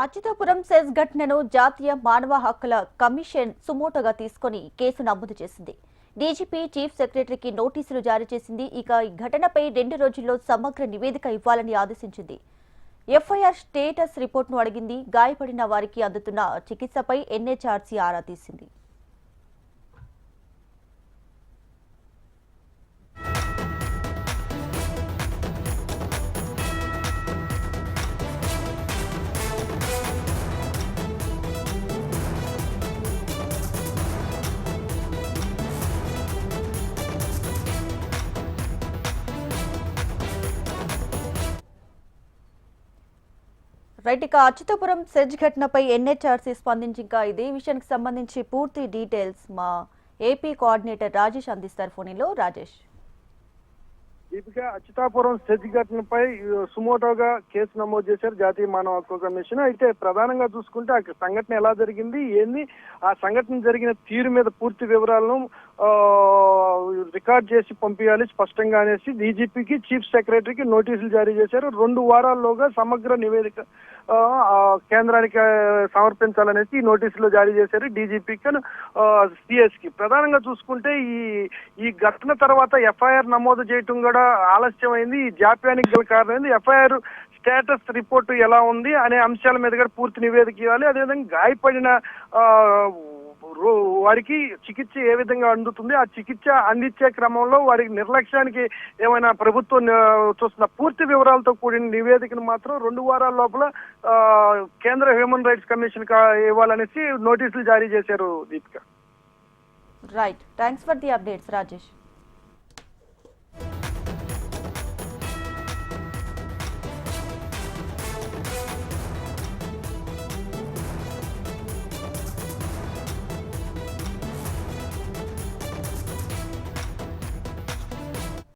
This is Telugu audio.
అచ్యుతాపురం సెస్ ఘటనను జాతీయ మానవ హక్కుల కమిషన్ సుమోటోగా తీసుకుని కేసు నమోదు చేసింది. డీజీపీ చీఫ్ సెక్రటరీకి నోటీసులు జారీ చేసింది. ఇక ఈ ఘటనపై 2 రోజుల్లో సమగ్ర నివేదిక ఇవ్వాలని ఆదేశించింది. ఎఫ్ఐఆర్ స్టేటస్ రిపోర్ట్ను అడిగింది. గాయపడిన వారికి అందుతున్న చికిత్సపై ఎన్హెచ్ఆర్సీ ఆరా తీసింది. రైట్, ఇక అచ్యుతాపురం సెజ్ ఘటనపై ఎన్హెచ్ఆర్సీ స్పందించి ఇంకా ఇదే విషయానికి సంబంధించి పూర్తి డీటెయిల్స్ మా ఏపీ కోఆర్డినేటర్ రాజేష్ అందిస్తారు. ఫోన్లో రాజేష్. దీపిక, అచ్యుతాపురం సెజ్ ఘటనపై సుమోటోగా కేసు నమోదు చేశారు జాతీయ మానవ హక్కుల కమిషన్. అయితే ప్రధానంగా చూసుకుంటే ఆ సంఘటన ఎలా జరిగింది, ఏంది, ఆ సంఘటన జరిగిన తీరు మీద పూర్తి వివరాలను రికార్డ్ చేసి పంపించాలి స్పష్టంగా అనేసి డీజీపీకి చీఫ్ సెక్రటరీకి నోటీసులు జారీ చేశారు. 2 వారాల్లోగా సమగ్ర నివేదిక కేంద్రానికి సమర్పించాలనేసి ఈ నోటీసులు జారీ చేశారు డీజీపీకి సిఎస్కి. ప్రధానంగా చూసుకుంటే ఈ ఘటన తర్వాత ఎఫ్ఐఆర్ నమోదు చేయటం కూడా ఆలస్యమైంది. ఈ జాప్యానికి గల కారణమైంది. ఎఫ్ఐఆర్ స్టేటస్ రిపోర్టు ఎలా ఉంది అనే అంశాల మీద కూడా పూర్తి నివేదిక ఇవ్వాలి. అదేవిధంగా గాయపడిన వారికి చికిత్స ఏ విధంగా అందుతుంది, ఆ చికిత్స అందించే క్రమంలో వారికి నిర్లక్ష్యానికి ఏమైనా ప్రభుత్వం చూస్తున్న పూర్తి వివరాలతో కూడిన నివేదికను మాత్రం 2 వారాల లోపల కేంద్ర హ్యూమన్ రైట్స్ కమిషన్ ఇవ్వాలనేసి నోటీసులు జారీ చేశారు. Deepika. Right, thanks for the updates Rajesh.